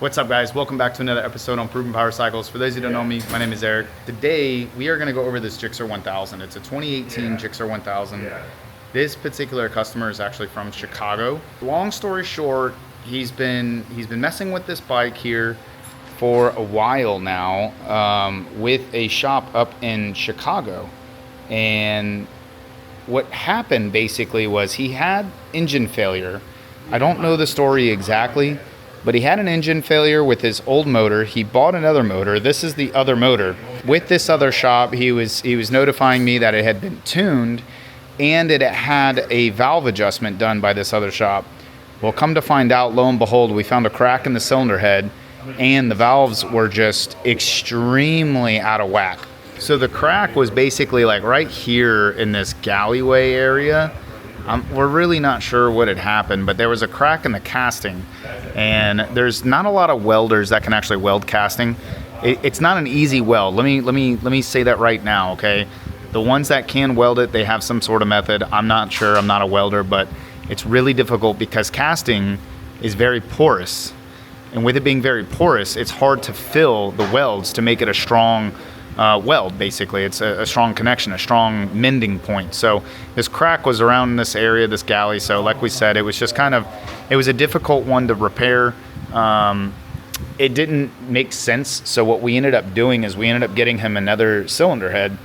What's up, guys? Welcome back to another episode on Proven Power Cycles. For those who don't know me, my name is Eric. Today we are going to go over this GSXR1000. It's a 2018 GSXR1000. This particular customer is actually from Chicago. Long story short, he's been messing with this bike here for a while now with a shop up in Chicago. And what happened basically was he had engine failure. I don't know the story exactly, but he had an engine failure with his old motor. He bought another motor. This is the other motor. With this other shop, he was notifying me that it had been tuned and it had a valve adjustment done by this other shop. Well, come to find out, lo and behold, we found a crack in the cylinder head and the valves were just extremely out of whack. So the crack was basically like right here in this galleyway area. We're really not sure what had happened, but there was a crack in the casting, and there's not a lot of welders that can actually weld casting. It's not an easy weld. Let me say that right now, okay? The ones that can weld it, they have some sort of method. I'm not sure. I'm not a welder, but it's really difficult because casting is very porous, and with it being very porous, it's hard to fill the welds to make it a strong weld. Basically, it's a strong connection, a strong mending point. So this crack was around this area, this galley. So like we said, it was just it was a difficult one to repair. It didn't make sense. So what we ended up doing is we ended up getting him another cylinder head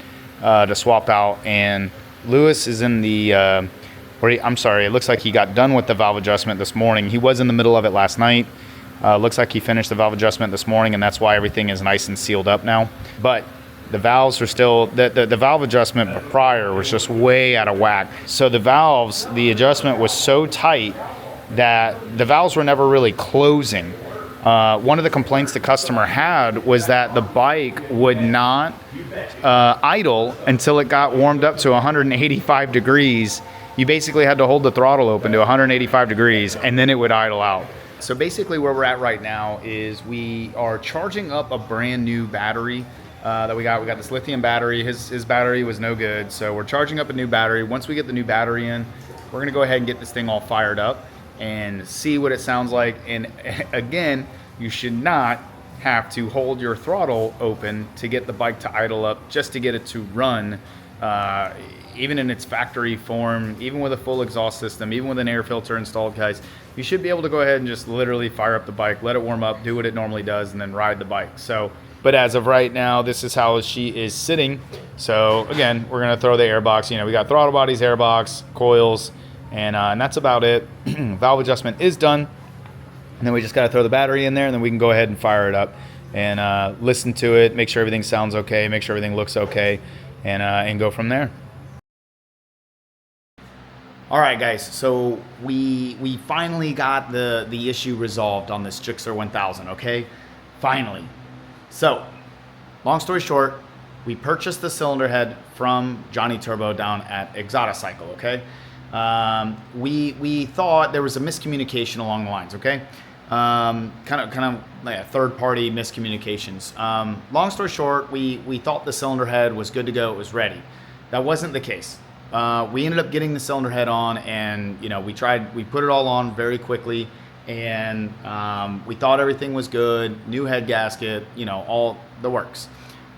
to swap out. And Lewis is in the, I'm sorry, it looks like he got done with the valve adjustment this morning. He was in the middle of it last night. Looks like he finished the valve adjustment this morning, and that's why everything is nice and sealed up now. But the valves are still, the valve adjustment prior was just way out of whack. So the valves, the adjustment was so tight that the valves were never really closing. One of the complaints the customer had was that the bike would not idle until it got warmed up to 185 degrees. You basically had to hold the throttle open to 185 degrees and then it would idle out. So basically where we're at right now is we are charging up a brand new battery that we got. We got this lithium battery. His battery was no good, so we're charging up a new battery. Once we get the new battery in, we're gonna go ahead and get this thing all fired up and see what it sounds like. And again, you should not have to hold your throttle open to get the bike to idle up just to get it to run, even in its factory form, even with a full exhaust system, even with an air filter installed, guys. You should be able to go ahead and just literally fire up the bike, let it warm up, do what it normally does, and then ride the bike. So, but as of right now, this is how she is sitting. So again, we're gonna throw the airbox. You know, we got throttle bodies, airbox, coils, and that's about it. Valve adjustment is done. And then we just gotta throw the battery in there, and then we can go ahead and fire it up and listen to it, make sure everything sounds okay, make sure everything looks okay, and go from there. All right, guys, so we finally got the issue resolved on this GSXR1000, okay? Finally. So, long story short, we purchased the cylinder head from Johnny Turbo down at Exoticycle, okay? We thought there was a miscommunication along the lines, okay? Kind of like third-party miscommunications. Long story short, we thought the cylinder head was good to go, it was ready. That wasn't the case. We ended up getting the cylinder head on, and you know, we put it all on very quickly, and we thought everything was good, new head gasket, you know, all the works.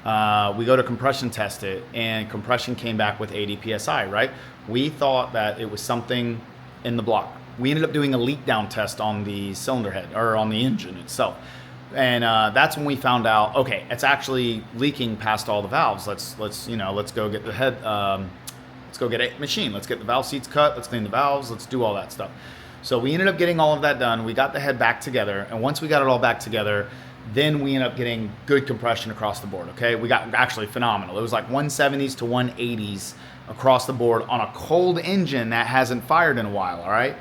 We go to compression test it, and compression came back with 80 PSI, right? We thought that it was something in the block. We ended up doing a leak down test on the cylinder head, or on the engine itself. And that's when we found out, okay, it's actually leaking past all the valves. Let's go get the head, let's go get a machine. Let's get the valve seats cut. Let's clean the valves. Let's do all that stuff. So we ended up getting all of that done. We got the head back together. And once we got it all back together, then we ended up getting good compression across the board, okay? We got actually phenomenal. It was like 170s to 180s across the board on a cold engine that hasn't fired in a while, all right?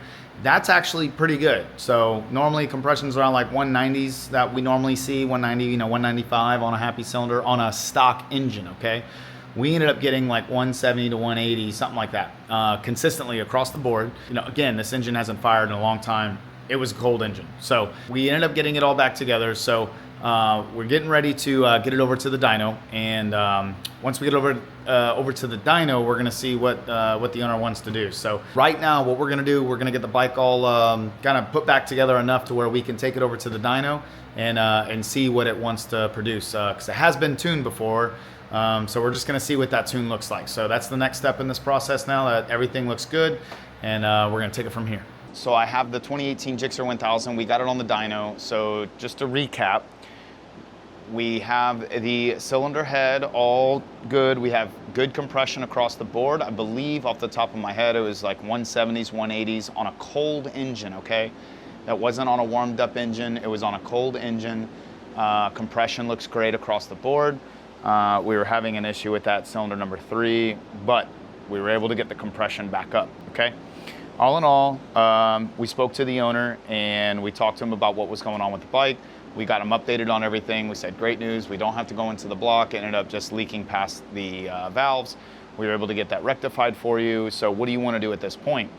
That's actually pretty good. So normally compression's around like 190s that we normally see, 190, you know, 195 on a happy cylinder on a stock engine, okay? We ended up getting like 170 to 180, something like that, consistently across the board. You know, again, this engine hasn't fired in a long time. It was a cold engine. So we ended up getting it all back together. So We're getting ready to get it over to the dyno, and once we get over to the dyno, we're gonna see what the owner wants to do. So right now, what we're gonna do, we're gonna get the bike all kind of put back together enough to where we can take it over to the dyno and see what it wants to produce, because it has been tuned before. So we're just gonna see what that tune looks like. So that's the next step in this process now that everything looks good, and we're gonna take it from here. So I have the 2018 GSXR1000. We got it on the dyno. So just to recap, we have the cylinder head all good. We have good compression across the board. I believe off the top of my head, it was like 170s, 180s on a cold engine, okay? That wasn't on a warmed up engine. It was on a cold engine. Compression looks great across the board. We were having an issue with that cylinder number 3, but we were able to get the compression back up, okay? All in all, we spoke to the owner and we talked to him about what was going on with the bike. We got him updated on everything. We said, great news, we don't have to go into the block. It ended up just leaking past the valves. We were able to get that rectified for you. So what do you want to do at this point?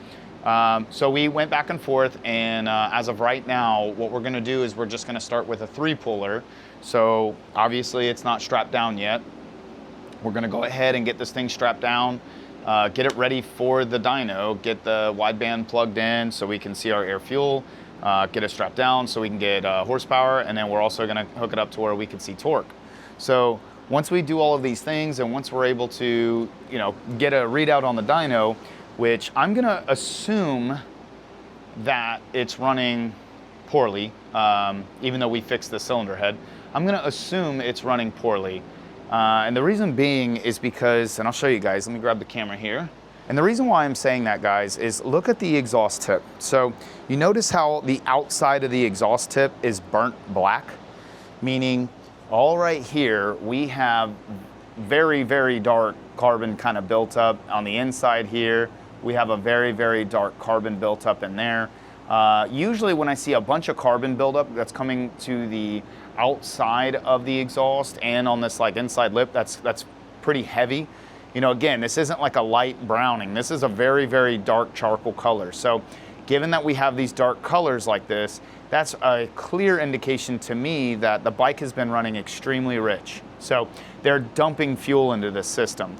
So we went back and forth, and as of right now, what we're gonna do is we're just gonna start with a 3-puller. So obviously it's not strapped down yet. We're gonna go ahead and get this thing strapped down, get it ready for the dyno, get the wideband plugged in so we can see our air fuel, get it strapped down so we can get horsepower, and then we're also gonna hook it up to where we can see torque. So once we do all of these things, and once we're able to, you know, get a readout on the dyno, which I'm gonna assume that it's running poorly, even though we fixed the cylinder head, I'm gonna assume it's running poorly. And the reason being is because, and I'll show you guys, let me grab the camera here. And the reason why I'm saying that, guys, is look at the exhaust tip. So you notice how the outside of the exhaust tip is burnt black, meaning all right here, we have very, very dark carbon kind of built up on the inside here. We have a very, very dark carbon built up in there. Usually when I see a bunch of carbon buildup that's coming to the outside of the exhaust and on this like inside lip, that's pretty heavy. You know, again, this isn't like a light browning. This is a very, very dark charcoal color. So given that we have these dark colors like this, that's a clear indication to me that the bike has been running extremely rich. So they're dumping fuel into this system.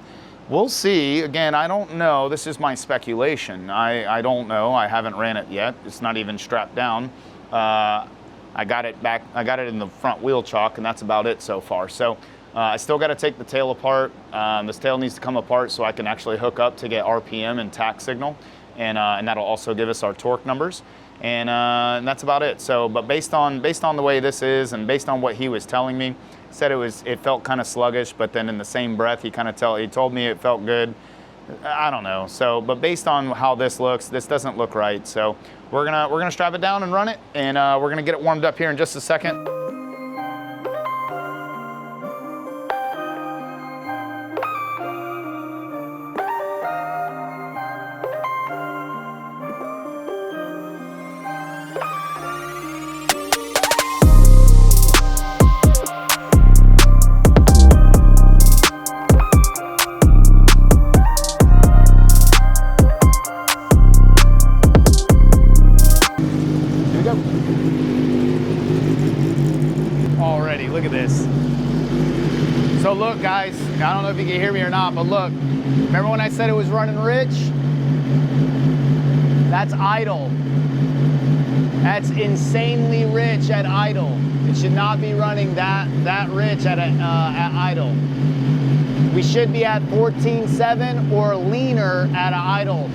We'll see. Again, I don't know. This is my speculation. I don't know. I haven't ran it yet. It's not even strapped down. I got it back. I got it in the front wheel chock, and that's about it so far. So I still got to take the tail apart. This tail needs to come apart so I can actually hook up to get RPM and tach signal, and that'll also give us our torque numbers. And that's about it. So, but based on the way this is, and based on what he was telling me, said it felt kind of sluggish, but then in the same breath he told me it felt good. I don't know. So, but based on how this looks, this doesn't look right. So we're gonna strap it down and run it, and we're gonna get it warmed up here in just a second. Already, look at this. So look, guys, I don't know if you can hear me or not, but look, remember when I said it was running rich? That's idle. That's insanely rich at idle. It should not be running that rich at idle. We should be at 14.7 or leaner at idle.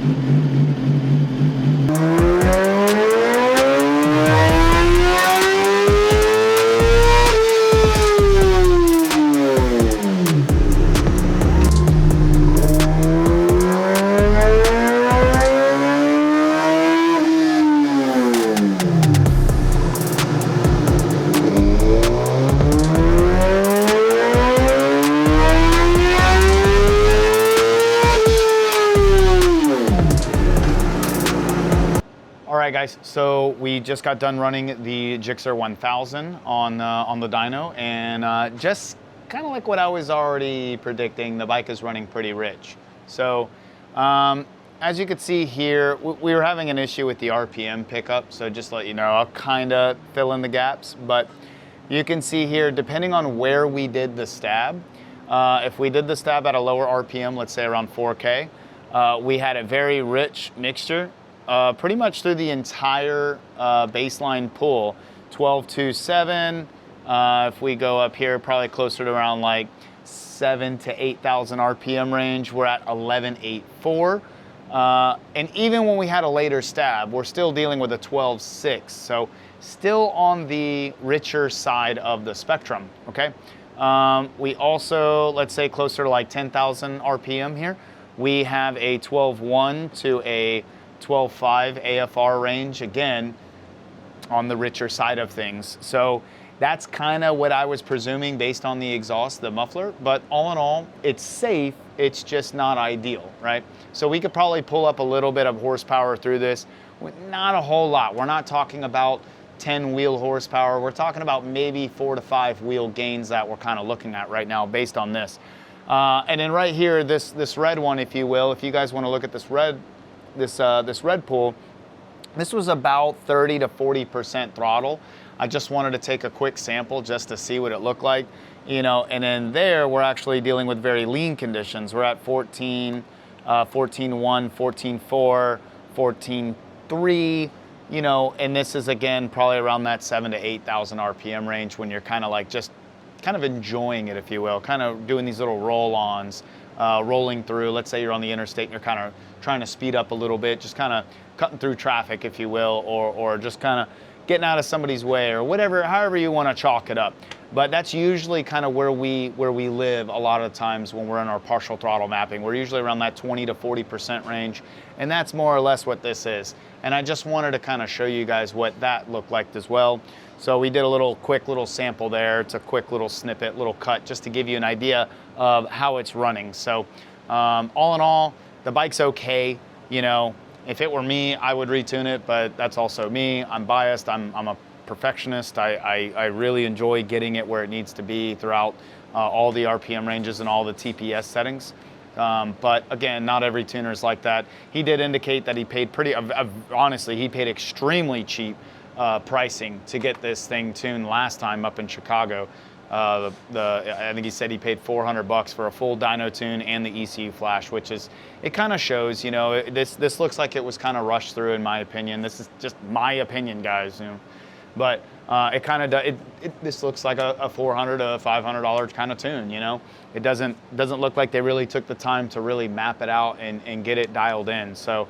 Guys, so we just got done running the GSXR1000 on the dyno, and just kind of like what I was already predicting, the bike is running pretty rich. So as you can see here, we were having an issue with the RPM pickup, so just to let you know, I'll kind of fill in the gaps, but you can see here, depending on where we did the stab, if we did the stab at a lower RPM, let's say around 4K, we had a very rich mixture, pretty much through the entire baseline pull, 12.27. If we go up here, probably closer to around like 7,000 to 8,000 RPM range, we're at 11.84. And even when we had a later stab, we're still dealing with a 12.6. So still on the richer side of the spectrum, okay? We also, let's say closer to like 10,000 RPM here, we have a 12.1 to a 12.5 AFR range, again, on the richer side of things. So that's kind of what I was presuming based on the exhaust, the muffler, but all in all, it's safe, it's just not ideal, right? So we could probably pull up a little bit of horsepower through this, not a whole lot. We're not talking about 10 wheel horsepower, we're talking about maybe 4 to 5 wheel gains that we're kind of looking at right now based on this. And then right here, this red one, if you will, if you guys want to look at this red pull, this was about 30 to 40% throttle. I just wanted to take a quick sample just to see what it looked like, you know, and then there we're actually dealing with very lean conditions. We're at 14, 14.1, 14.4, 14.3, you know, and this is again probably around that 7,000 to 8,000 RPM range when you're kind of like just kind of enjoying it, if you will, kind of doing these little roll-ons, rolling through. Let's say you're on the interstate and you're kind of trying to speed up a little bit, just kind of cutting through traffic, if you will, or just kind of getting out of somebody's way, or whatever, however you want to chalk it up. But that's usually kind of where we live a lot of times when we're in our partial throttle mapping. We're usually around that 20 to 40% range, and that's more or less what this is. And I just wanted to kind of show you guys what that looked like as well. So we did a quick little sample there. It's a quick little snippet, little cut, just to give you an idea of how it's running. So all in all, the bike's okay. You know, if it were me, I would retune it, but that's also me. I'm biased. I'm a perfectionist. I really enjoy getting it where it needs to be throughout all the RPM ranges and all the TPS settings. But again, not every tuner is like that. He did indicate that he paid honestly, he paid extremely cheap pricing to get this thing tuned last time up in Chicago. I think he said he paid $400 for a full dyno tune and the ECU flash, which is, it kind of shows, you know, this looks like it was kind of rushed through, in my opinion. This is just my opinion, guys, you know. But it kind of does. This looks like a $400 to $500 kind of tune, you know. It doesn't look like they really took the time to really map it out and get it dialed in. So,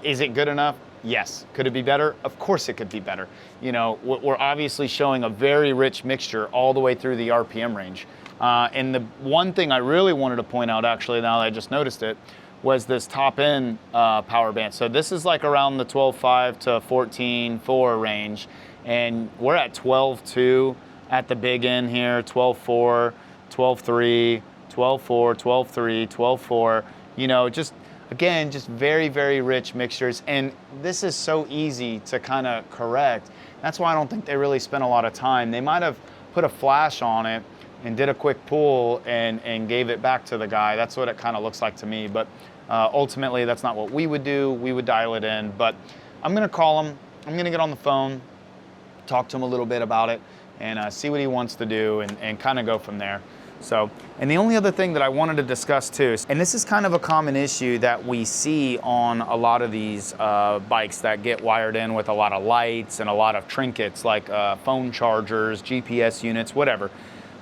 is it good enough? Yes. Could it be better? Of course it could be better. You know, we're obviously showing a very rich mixture all the way through the RPM range. And the one thing I really wanted to point out, actually, now that I just noticed it, was this top end power band. So this is like around the 12.5 to 14.4 range. And we're at 12.2 at the big end here, 12.4, 12.3, 12.4, 12.3, 12.4, you know, just, again, just very, very rich mixtures. And this is so easy to kind of correct. That's why I don't think they really spent a lot of time. They might have put a flash on it and did a quick pull and gave it back to the guy. That's what it kind of looks like to me. But ultimately, that's not what we would do. We would dial it in. But I'm going to call him. I'm going to get on the phone, talk to him a little bit about it, and see what he wants to do and kind of go from there. So, and the only other thing that I wanted to discuss too, and this is kind of a common issue that we see on a lot of these bikes that get wired in with a lot of lights and a lot of trinkets like phone chargers, GPS units, whatever.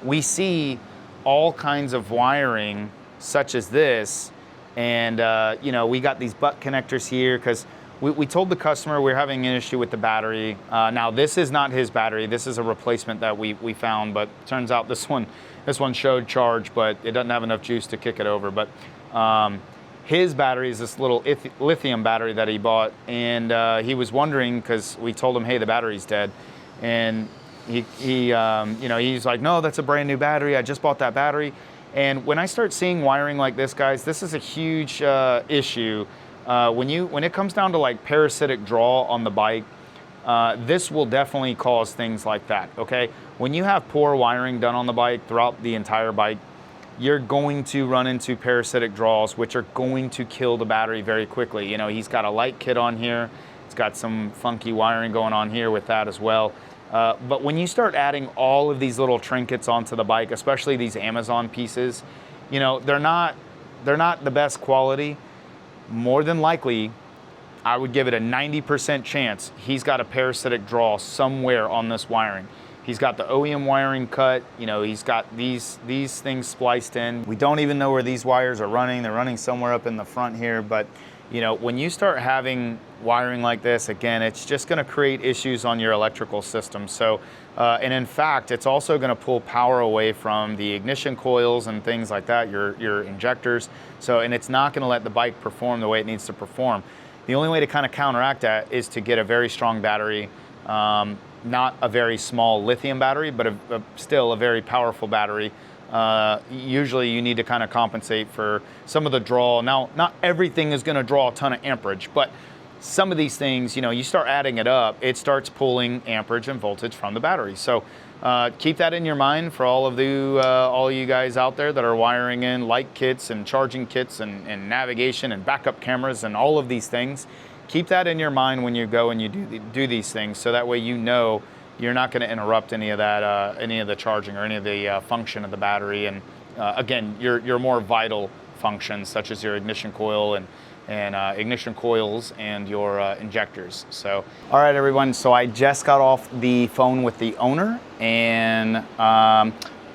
We see all kinds of wiring such as this, and you know, we got these butt connectors here because we told the customer we're having an issue with the battery. Now this is not his battery. This is a replacement that we found, but turns out this one showed charge, but it doesn't have enough juice to kick it over. But his battery is this little lithium battery that he bought, and he was wondering because we told him, hey, the battery's dead, and he you know, he's like, no, that's a brand new battery. I just bought that battery. And when I start seeing wiring like this, guys, this is a huge issue. When it comes down to like parasitic draw on the bike, this will definitely cause things like that, okay? When you have poor wiring done on the bike throughout the entire bike, you're going to run into parasitic draws, which are going to kill the battery very quickly. You know, he's got a light kit on here. It's got some funky wiring going on here with that as well. But when you start adding all of these little trinkets onto the bike, especially these Amazon pieces, you know, they're not the best quality. More than likely, I would give it a 90% chance he's got a parasitic draw somewhere on this wiring. He's got the OEM wiring cut, you know, he's got these things spliced in. We don't even know where these wires are running. They're running somewhere up in the front here, but you know, when you start having wiring like this, again, it's just gonna create issues on your electrical system. So, and in fact, it's also gonna pull power away from the ignition coils and things like that, your injectors. So, and it's not gonna let the bike perform the way it needs to perform. The only way to kind of counteract that is to get a very strong battery, not a very small lithium battery, but still a very powerful battery. Usually you need to kind of compensate for some of the draw. Now, not everything is going to draw a ton of amperage, but some of these things, you know, you start adding it up, it starts pulling amperage and voltage from the battery. So keep that in your mind for all of you guys out there that are wiring in light kits and charging kits and navigation and backup cameras and all of these things. Keep that in your mind when you go and you do these things, so that way you know you're not going to interrupt any of that, any of the charging or any of the function of the battery. And again, your more vital functions, such as your ignition coil and ignition coils and your injectors. So, all right, everyone. So I just got off the phone with the owner, and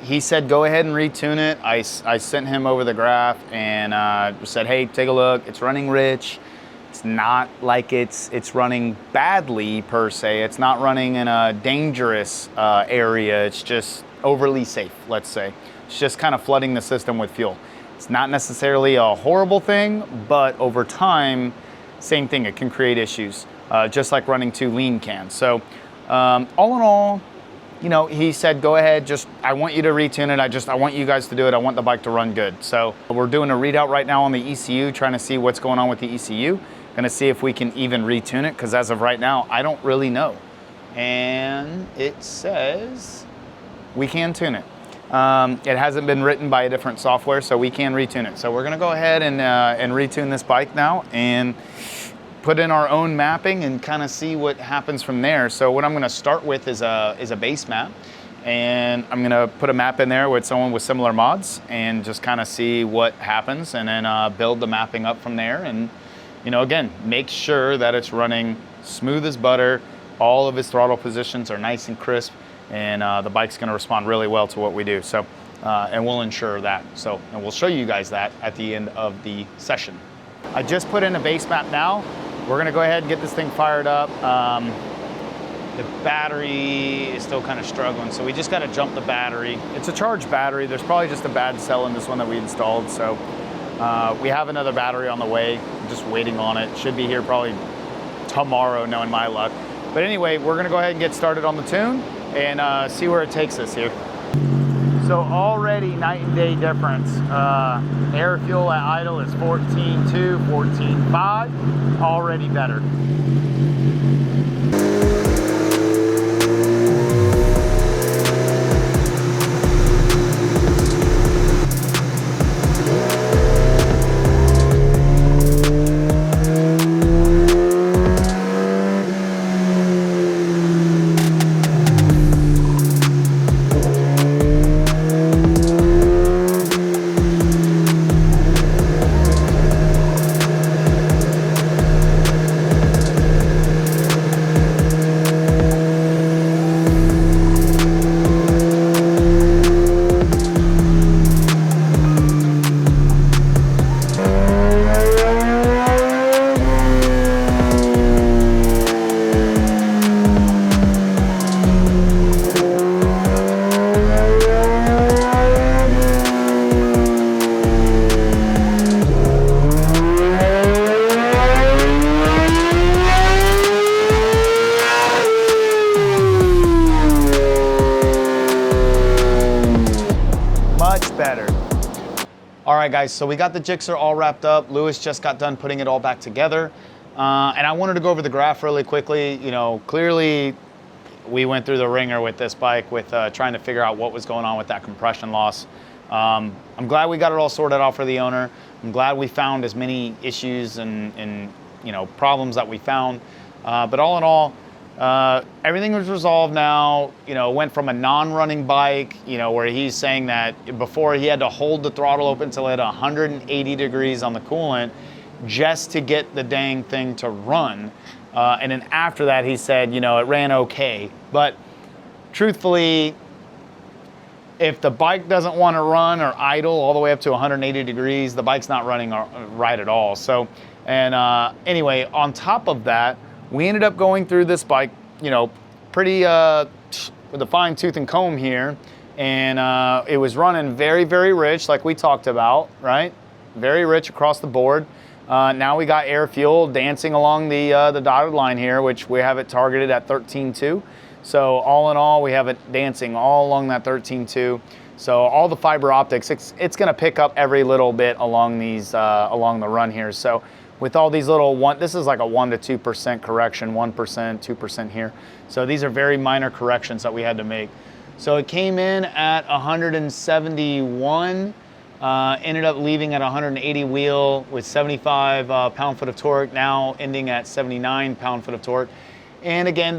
he said go ahead and retune it. I sent him over the graph and said, hey, take a look. It's running rich. It's not like it's running badly per se. It's not running in a dangerous area. It's just overly safe, let's say. It's just kind of flooding the system with fuel. It's not necessarily a horrible thing, but over time, same thing, it can create issues, just like running too lean can. So all in all, you know, he said, go ahead, I want you to retune it. I want you guys to do it. I want the bike to run good. So we're doing a readout right now on the ECU, trying to see what's going on with the ECU. Gonna see if we can even retune it, because as of right now, I don't really know. And it says we can tune it. It hasn't been written by a different software, so we can retune it. So we're gonna go ahead and retune this bike now and put in our own mapping and kind of see what happens from there. So what I'm gonna start with is a base map, and I'm gonna put a map in there with someone with similar mods and just kind of see what happens, and then build the mapping up from there. And you know, again, make sure that it's running smooth as butter. All of its throttle positions are nice and crisp, and the bike's gonna respond really well to what we do. So, and we'll ensure that. So, and we'll show you guys that at the end of the session. I just put in a base map now. We're gonna go ahead and get this thing fired up. The battery is still kind of struggling, so we just gotta jump the battery. It's a charged battery. There's probably just a bad cell in this one that we installed. So we have another battery on the way. I'm just waiting on it. Should be here probably tomorrow, knowing my luck. But anyway, we're gonna go ahead and get started on the tune and see where it takes us here. So already night and day difference. Air fuel at idle is 14.2, 14.5, already better. All right, guys, so we got the Gixxer all wrapped up. Lewis just got done putting it all back together. And I wanted to go over the graph really quickly. You know, clearly we went through the ringer with this bike with trying to figure out what was going on with that compression loss. I'm glad we got it all sorted out for the owner. I'm glad we found as many issues and you know, problems that we found. But all in all, Everything was resolved now. You know, went from a non-running bike, you know, where he's saying that before he had to hold the throttle open until it had 180 degrees on the coolant just to get the dang thing to run. And then after that, he said, you know, it ran okay. But truthfully, if the bike doesn't want to run or idle all the way up to 180 degrees, the bike's not running right at all. So, and anyway, on top of that, we ended up going through this bike, you know, pretty with a fine tooth and comb here, and it was running very, very rich, like we talked about, right? Very rich across the board. Now we got air fuel dancing along the dotted line here, which we have it targeted at 13.2. So all in all, we have it dancing all along that 13.2. So all the fiber optics, it's going to pick up every little bit along these along the run here. So with all these little this is like a 1 to 2% correction, 1%, 2% here. So these are very minor corrections that we had to make. So it came in at 171, ended up leaving at 180 wheel with 75 pound-foot of torque, now ending at 79 pound-foot of torque. And again,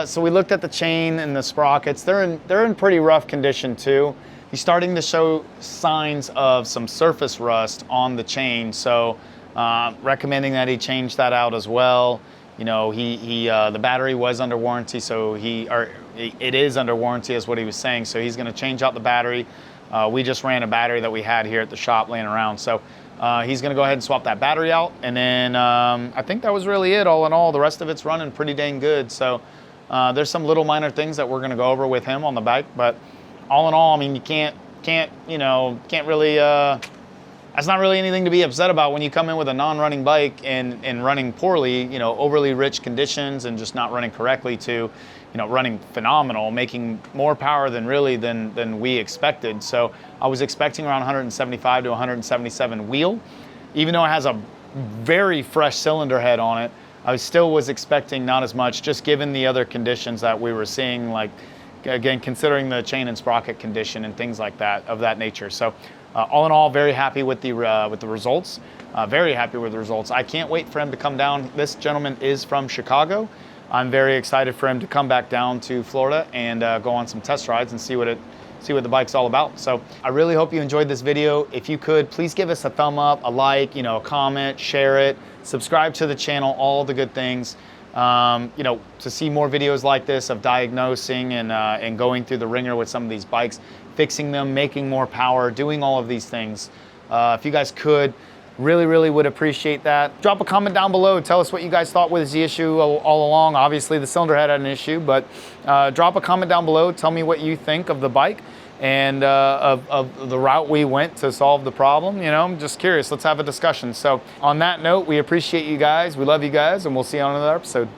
so we looked at the chain and the sprockets. They're in pretty rough condition too. He's starting to show signs of some surface rust on the chain. So recommending that he change that out as well. You know, the battery was under warranty, so it is under warranty is what he was saying. So he's going to change out the battery. We just ran a battery that we had here at the shop laying around. So he's going to go ahead and swap that battery out. And then I think that was really it all in all. The rest of it's running pretty dang good. So there's some little minor things that we're going to go over with him on the bike. But all in all, I mean, you can't really, that's not really anything to be upset about when you come in with a non-running bike and running poorly, you know, overly rich conditions and just not running correctly to, you know, running phenomenal, making more power than we expected. So I was expecting around 175 to 177 wheel. Even though it has a very fresh cylinder head on it, I still was expecting not as much, just given the other conditions that we were seeing, like, again, considering the chain and sprocket condition and things like that, of that nature. So all in all, very happy with the results. Very happy with the results. I can't wait for him to come down. This gentleman is from Chicago. I'm very excited for him to come back down to Florida and go on some test rides and see what the bike's all about. So I really hope you enjoyed this video. If you could, please give us a thumb up, a like, you know, a comment, share it, subscribe to the channel, all the good things. You know, to see more videos like this of diagnosing and going through the ringer with some of these bikes, fixing them, making more power, doing all of these things. If you guys could, really would appreciate that. Drop a comment down below. Tell us what you guys thought was the issue all along. Obviously, the cylinder head had an issue, but drop a comment down below. Tell me what you think of the bike and of the route we went to solve the problem. You know, I'm just curious. Let's have a discussion. So on that note, we appreciate you guys. We love you guys, and we'll see you on another episode.